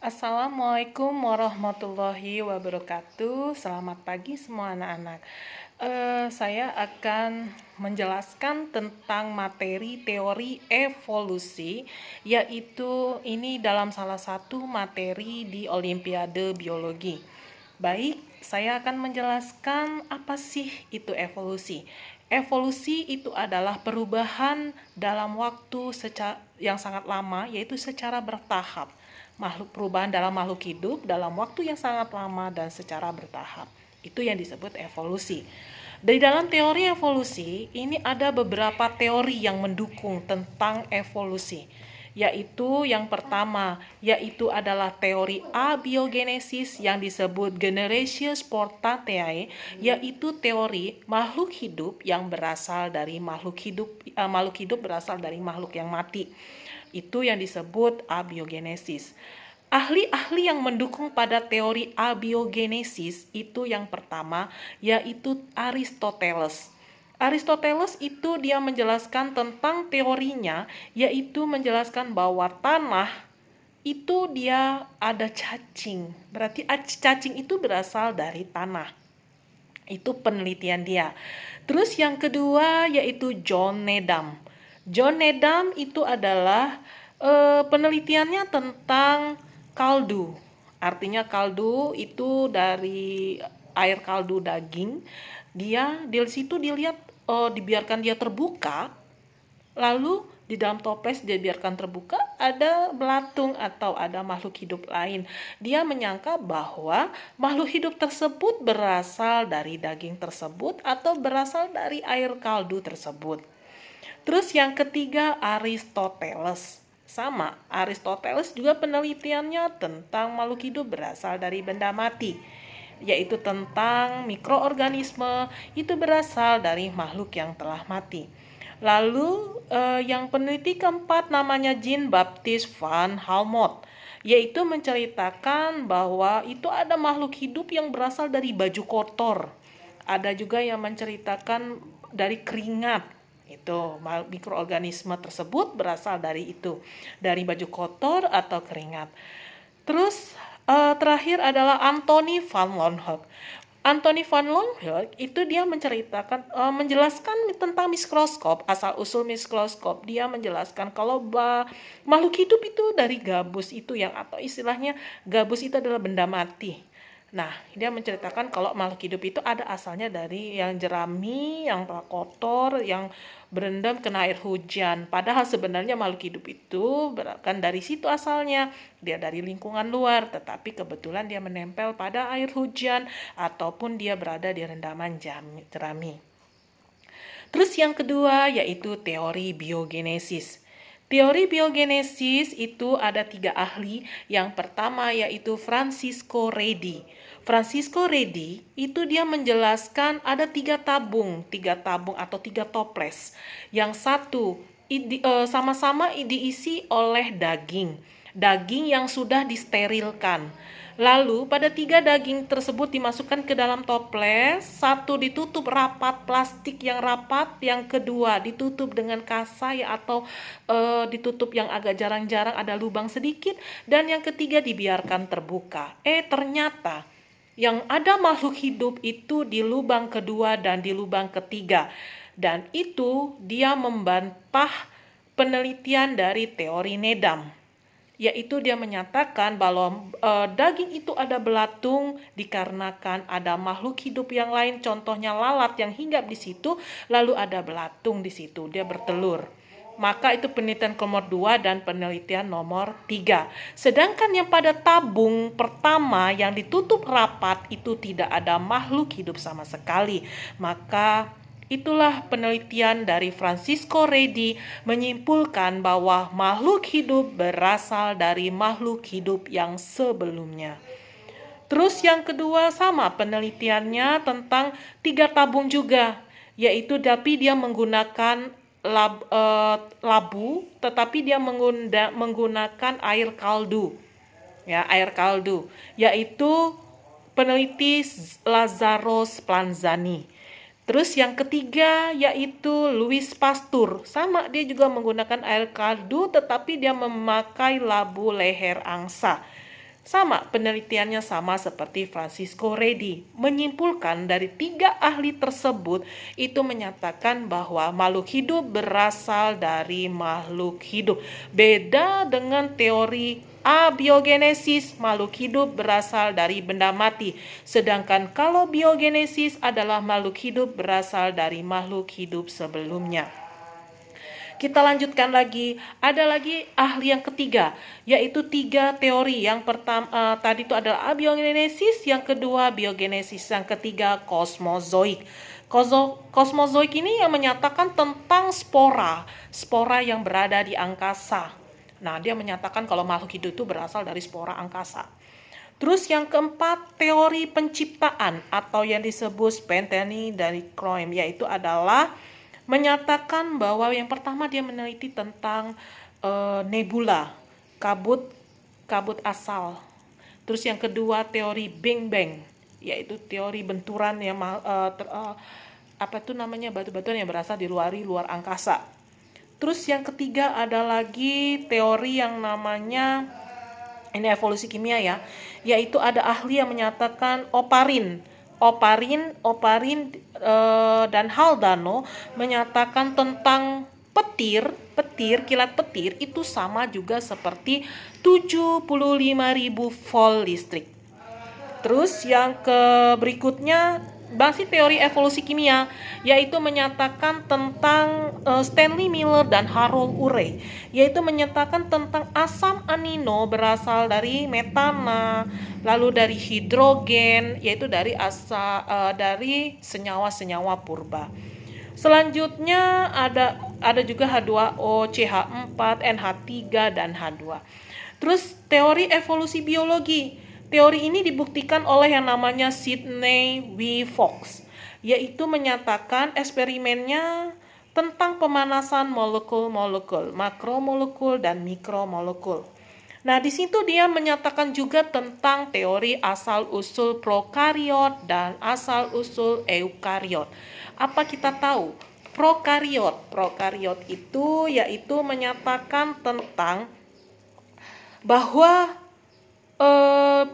Assalamualaikum warahmatullahi wabarakatuh. Selamat pagi semua anak-anak. Saya akan menjelaskan tentang materi teori evolusi, yaitu ini dalam salah satu materi di Olimpiade Biologi. Baik, saya akan menjelaskan apa sih itu evolusi. Evolusi itu adalah perubahan dalam waktu yang sangat lama, yaitu secara bertahap. Perubahan dalam makhluk hidup dalam waktu yang sangat lama dan secara bertahap. Itu yang disebut evolusi. Di dalam teori evolusi, ini ada beberapa teori yang mendukung tentang evolusi. Yaitu yang pertama, yaitu adalah teori abiogenesis yang disebut Generatio Spontanea, yaitu teori makhluk hidup yang berasal dari makhluk hidup berasal dari makhluk yang mati. Itu yang disebut abiogenesis. Ahli-ahli yang mendukung pada teori abiogenesis itu yang pertama, yaitu Aristoteles. Aristoteles itu dia menjelaskan tentang teorinya, yaitu menjelaskan bahwa tanah itu dia ada cacing. Berarti cacing itu berasal dari tanah. Itu penelitian dia. Terus yang kedua yaitu John Needham. John Needham itu adalah penelitiannya tentang kaldu. Artinya kaldu itu dari air kaldu daging. Dia di situ dilihat dibiarkan dia terbuka, lalu di dalam toples dia biarkan terbuka, ada belatung atau ada makhluk hidup lain. Dia menyangka bahwa makhluk hidup tersebut berasal dari daging tersebut atau berasal dari air kaldu tersebut. Terus yang ketiga Aristoteles. Sama, Aristoteles juga penelitiannya tentang makhluk hidup berasal dari benda mati, yaitu tentang mikroorganisme itu berasal dari makhluk yang telah mati. Lalu yang peneliti keempat namanya Jean-Baptiste van Helmont, yaitu menceritakan bahwa itu ada makhluk hidup yang berasal dari baju kotor. Ada juga yang menceritakan dari keringat. Itu mikroorganisme tersebut berasal dari itu, dari baju kotor atau keringat. Terus terakhir adalah Anthony van Leeuwenhoek. Anthony van Leeuwenhoek itu dia menjelaskan tentang mikroskop, asal usul mikroskop. Dia menjelaskan kalau makhluk hidup itu dari gabus itu atau istilahnya gabus itu adalah benda mati. Nah, dia menceritakan kalau makhluk hidup itu ada asalnya dari yang jerami, yang kotor, yang berendam kena air hujan. Padahal sebenarnya makhluk hidup itu kan dari situ asalnya. Dia dari lingkungan luar, tetapi kebetulan dia menempel pada air hujan ataupun dia berada di rendaman jerami. Terus yang kedua yaitu teori biogenesis. Teori biogenesis itu ada 3 ahli. Yang pertama yaitu Francisco Redi. Francisco Redi itu dia menjelaskan ada 3 tabung atau 3 toples. Yang satu sama-sama diisi oleh daging yang sudah disterilkan. Lalu pada 3 daging tersebut dimasukkan ke dalam toples, satu ditutup rapat plastik yang rapat, yang kedua ditutup dengan kasa atau ditutup yang agak jarang-jarang ada lubang sedikit, dan yang ketiga dibiarkan terbuka. Ternyata yang ada makhluk hidup itu di lubang kedua dan di lubang ketiga, dan itu dia membantah penelitian dari teori Needham. Yaitu dia menyatakan bahwa daging itu ada belatung dikarenakan ada makhluk hidup yang lain, contohnya lalat yang hinggap di situ, lalu ada belatung di situ, dia bertelur. Maka itu penelitian nomor 2 dan penelitian nomor 3. Sedangkan yang pada tabung pertama yang ditutup rapat itu tidak ada makhluk hidup sama sekali. Maka itulah penelitian dari Francisco Redi menyimpulkan bahwa makhluk hidup berasal dari makhluk hidup yang sebelumnya. Terus yang kedua sama penelitiannya tentang 3 tabung juga, yaitu tapi dia menggunakan labu, tetapi dia menggunakan air kaldu. Air kaldu, yaitu peneliti Lazzaro Spallanzani. Terus yang ketiga yaitu Louis Pasteur. Sama, dia juga menggunakan air kaldu tetapi dia memakai labu leher angsa. Sama, penelitiannya sama seperti Francisco Redi. Menyimpulkan dari 3 ahli tersebut itu menyatakan bahwa makhluk hidup berasal dari makhluk hidup. Beda dengan teori abiogenesis, makhluk hidup berasal dari benda mati. Sedangkan kalau biogenesis adalah makhluk hidup berasal dari makhluk hidup sebelumnya. Kita lanjutkan lagi, ada lagi ahli yang ketiga, yaitu 3 teori. Yang pertama tadi itu adalah abiogenesis, yang kedua biogenesis, yang ketiga kosmozoik. Kosmozoik ini yang menyatakan tentang spora yang berada di angkasa. Nah, dia menyatakan kalau makhluk hidup itu berasal dari spora angkasa. Terus yang keempat, teori penciptaan atau yang disebut spontane dari Crome, yaitu adalah menyatakan bahwa yang pertama dia meneliti tentang nebula, kabut asal. Terus yang kedua teori Big Bang, yaitu teori benturan yang batu-batuan yang berasal di luar angkasa. Terus yang ketiga ada lagi teori yang namanya, ini evolusi kimia ya, yaitu ada ahli yang menyatakan oparin dan Haldano menyatakan tentang kilat petir itu sama juga seperti 75.000 volt listrik. Terus yang berikutnya masih teori evolusi kimia, yaitu menyatakan tentang Stanley Miller dan Harold Urey, yaitu menyatakan tentang asam amino berasal dari metana, lalu dari hidrogen, yaitu dari senyawa-senyawa purba. Selanjutnya ada juga H2O, CH4, NH3 dan H2. Terus teori evolusi biologi. Teori ini dibuktikan oleh yang namanya Sidney W. Fox, yaitu menyatakan eksperimennya tentang pemanasan molekul-molekul, makromolekul dan mikromolekul. Nah, di situ dia menyatakan juga tentang teori asal-usul prokariot dan asal-usul eukariot. Apa kita tahu? Prokariot itu yaitu menyatakan tentang bahwa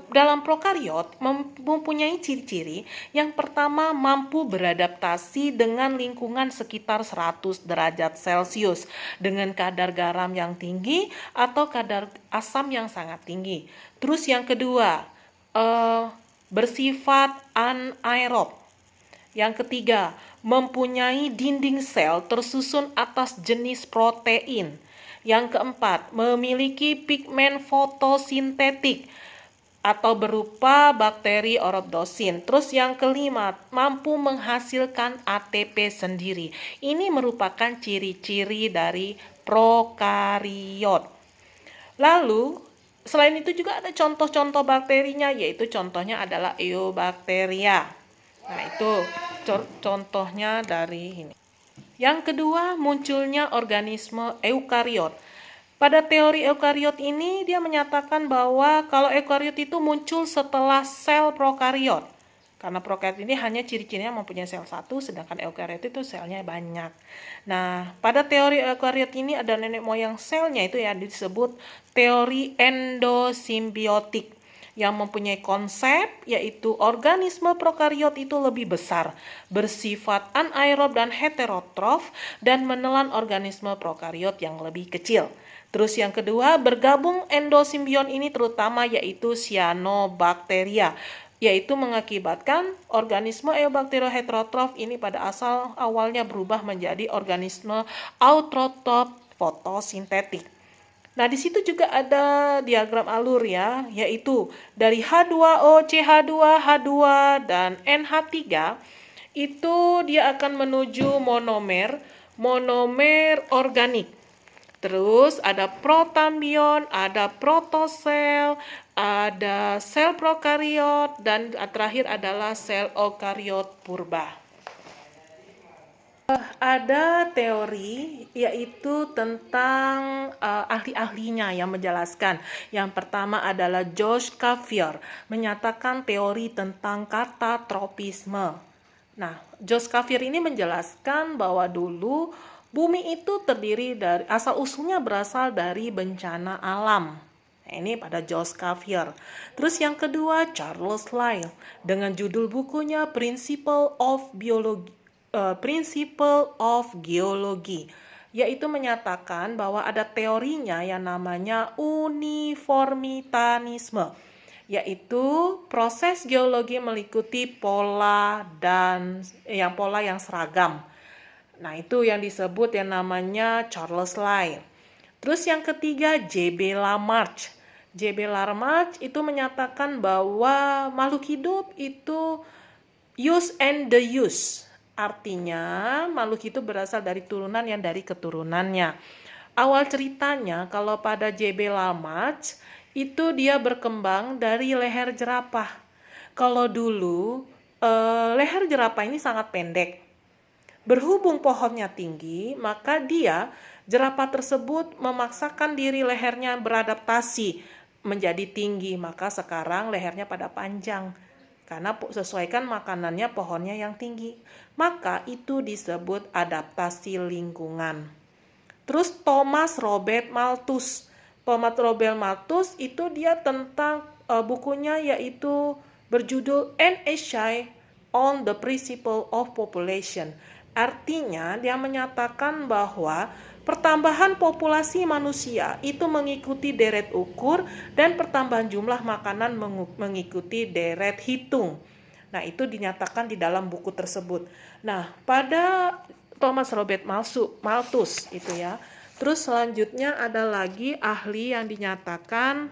dalam prokariot mempunyai ciri-ciri. Yang pertama, mampu beradaptasi dengan lingkungan sekitar 100 derajat Celcius dengan kadar garam yang tinggi atau kadar asam yang sangat tinggi. Terus yang kedua, bersifat anaerob. Yang ketiga, mempunyai dinding sel tersusun atas jenis protein. Yang keempat, memiliki pigmen fotosintetik atau berupa bakteri oropdosin. Terus yang kelima, mampu menghasilkan ATP sendiri. Ini merupakan ciri-ciri dari prokariot. Lalu, selain itu juga ada contoh-contoh bakterinya, yaitu contohnya adalah Eubacteria. Nah, itu contohnya dari ini. Yang kedua, munculnya organisme eukariot. Pada teori eukariot ini, dia menyatakan bahwa kalau eukariot itu muncul setelah sel prokariot. Karena prokariot ini hanya ciri-cirinya mempunyai sel satu, sedangkan eukariot itu selnya banyak. Nah, pada teori eukariot ini ada nenek moyang selnya itu yang disebut teori endosimbiotik, yang mempunyai konsep yaitu organisme prokariot itu lebih besar, bersifat anaerob dan heterotrof, dan menelan organisme prokariot yang lebih kecil. Terus yang kedua, bergabung endosimbion ini terutama yaitu cyanobacteria, yaitu mengakibatkan organisme Eubacteria heterotrof ini pada awalnya berubah menjadi organisme autotrof fotosintetik. Nah, di situ juga ada diagram alur ya, yaitu dari H2O, CH2, H2, dan NH3, itu dia akan menuju monomer organik. Terus ada protambion, ada protosel, ada sel prokariot, dan terakhir adalah sel eukariot purba. Ada teori yaitu tentang ahli-ahlinya yang menjelaskan. Yang pertama adalah Josh Cavier, menyatakan teori tentang katatropisme. Nah, Josh Cavier ini menjelaskan bahwa dulu bumi itu terdiri dari asal-usulnya berasal dari bencana alam. Ini pada Jos Cavalier. Terus yang kedua Charles Lyell dengan judul bukunya Principle of Geology, yaitu menyatakan bahwa ada teorinya yang namanya uniformitanisme, yaitu proses geologi meliputi pola yang seragam. Nah, itu yang disebut yang namanya Charles Lyell. Terus yang ketiga J.B. Lamarck. J.B. Lamarck itu menyatakan bahwa makhluk hidup itu use and the use. Artinya makhluk itu berasal dari turunan yang dari keturunannya. Awal ceritanya kalau pada J.B. Lamarck itu dia berkembang dari leher jerapah. Kalau dulu leher jerapah ini sangat pendek. Berhubung pohonnya tinggi, maka jerapah tersebut memaksakan diri lehernya beradaptasi menjadi tinggi. Maka sekarang lehernya pada panjang. Karena sesuaikan makanannya pohonnya yang tinggi. Maka itu disebut adaptasi lingkungan. Terus Thomas Robert Malthus. Thomas Robert Malthus itu dia tentang bukunya yaitu berjudul An Essay on the Principle of Population. Artinya dia menyatakan bahwa pertambahan populasi manusia itu mengikuti deret ukur dan pertambahan jumlah makanan mengikuti deret hitung. Nah, itu dinyatakan di dalam buku tersebut. Nah, pada Thomas Robert Malthus itu ya. Terus selanjutnya ada lagi ahli yang dinyatakan